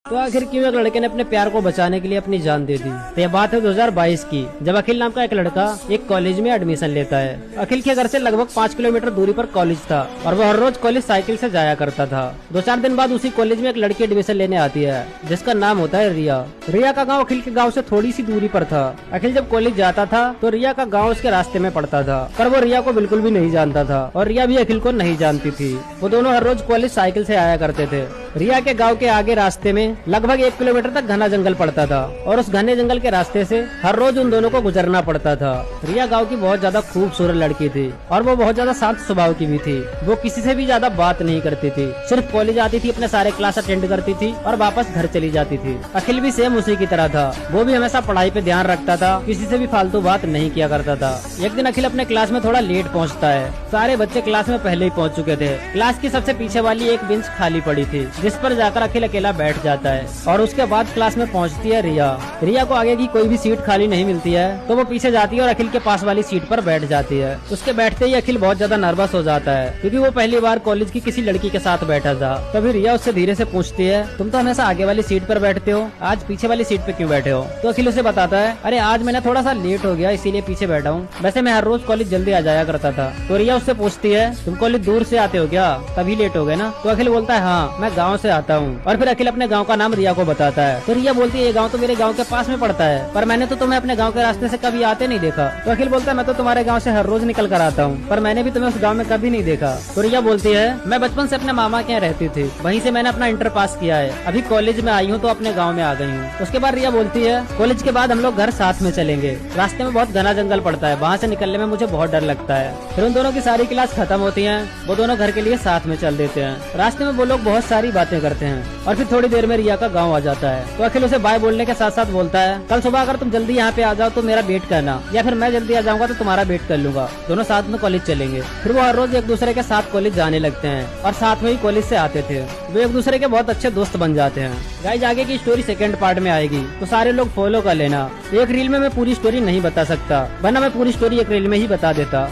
तो आखिर क्यों एक लड़के ने अपने प्यार को बचाने के लिए अपनी जान दे दी। तो यह बात है 2022 की, जब अखिल नाम का एक लड़का एक कॉलेज में एडमिशन लेता है। अखिल के घर से लगभग 5 किलोमीटर दूरी पर कॉलेज था और वह हर रोज कॉलेज साइकिल से जाया करता था। 2-4 दिन बाद उसी कॉलेज में एक लड़की एडमिशन लेने आती है जिसका नाम होता है रिया। रिया का गाँव अखिल के गाँव से थोड़ी सी दूरी पर था। अखिल जब कॉलेज जाता था तो रिया का गाँव उसके रास्ते में पड़ता था, पर वो रिया को बिल्कुल भी नहीं जानता था और रिया भी अखिल को नहीं जानती थी। वो दोनों हर रोज कॉलेज साइकिल से आया करते थे। रिया के गांव के आगे रास्ते में लगभग 1 किलोमीटर तक घना जंगल पड़ता था और उस घने जंगल के रास्ते से हर रोज उन दोनों को गुजरना पड़ता था। रिया गांव की बहुत ज्यादा खूबसूरत लड़की थी और वो बहुत ज्यादा शांत स्वभाव की भी थी। वो किसी से भी ज्यादा बात नहीं करती थी, सिर्फ कॉलेज आती थी, अपने सारे क्लास अटेंड करती थी और वापस घर चली जाती थी। अखिल भी सेम उसी की तरह था। वो भी हमेशा पढ़ाई पे ध्यान रखता था, किसी से भी फालतू बात नहीं किया करता था। एक दिन अखिल अपने क्लास में थोड़ा लेट पहुँचता है। सारे बच्चे क्लास में पहले ही पहुँच चुके थे। क्लास की सबसे पीछे वाली एक बेंच खाली पड़ी थी जिस पर जाकर अखिल अकेला बैठ जाता है और उसके बाद क्लास में पहुंचती है रिया। रिया को आगे की कोई भी सीट खाली नहीं मिलती है तो वो पीछे जाती है और अखिल के पास वाली सीट पर बैठ जाती है। उसके बैठते ही अखिल बहुत ज्यादा नर्वस हो जाता है क्योंकि वो पहली बार कॉलेज की किसी लड़की के साथ बैठा था। तभी रिया उससे धीरे से पूछती है, तुम तो हमेशा आगे वाली सीट पर बैठते हो, आज पीछे वाली सीट पे क्यों बैठे हो? तो अखिल उसे बताता है, अरे आज मैंने थोड़ा सा लेट हो गया इसीलिए पीछे बैठा हूँ, वैसे मैं हर रोज कॉलेज जल्दी आ जाया करता था। तो रिया उससे पूछती है, तुम कॉलेज दूर से आते हो क्या, तभी लेट हो गए ना? तो अखिल बोलता है, हाँ मैं गाँव से आता हूँ। और फिर अखिल अपने गाँव का नाम रिया को बताता है। तो रिया बोलती है, ये गाँव तो मेरे गाँव के पास में पड़ता है, पर मैंने तो तुम्हें अपने गाँव के रास्ते से कभी आते नहीं देखा। तो अखिल बोलता है, मैं तो तुम्हारे गाँव से हर रोज निकल कर आता हूँ, पर मैंने भी तुम्हें उस गाँव में कभी नहीं देखा। तो रिया बोलती है, मैं बचपन से अपने मामा के यहाँ रहती थी, वहीं से मैंने अपना इंटर पास किया है, अभी कॉलेज में आई हूँ तो अपने गाँव में आ गई हूँ। उसके बाद रिया बोलती है, कॉलेज के बाद हम लोग घर साथ में चलेंगे, रास्ते में बहुत घना जंगल पड़ता है, वहाँ से निकलने में मुझे बहुत डर लगता है। फिर उन दोनों की सारी क्लास खत्म होती है, वो दोनों घर के लिए साथ में चल देते हैं। रास्ते में वो लोग बहुत सारी बातें करते हैं और फिर थोड़ी देर में रिया का गाँव आ जाता है। तो अखिल उसे बाय बोलने के साथ साथ बोलता है, कल सुबह अगर तुम जल्दी यहाँ पे आ जाओ तो मेरा वेट करना, या फिर मैं जल्दी आ जाऊंगा तो तुम्हारा वेट कर लूंगा, दोनों साथ में कॉलेज चलेंगे। फिर वो हर रोज एक दूसरे के साथ कॉलेज जाने लगते हैं और साथ में ही कॉलेज से आते थे। वो एक दूसरे के बहुत अच्छे दोस्त बन जाते हैं। गाइस, आगे की स्टोरी सेकंड पार्ट में आएगी तो सारे लोग फॉलो कर लेना। एक रील में मैं पूरी स्टोरी नहीं बता सकता, वरना मैं पूरी स्टोरी एक रील में ही बता देता।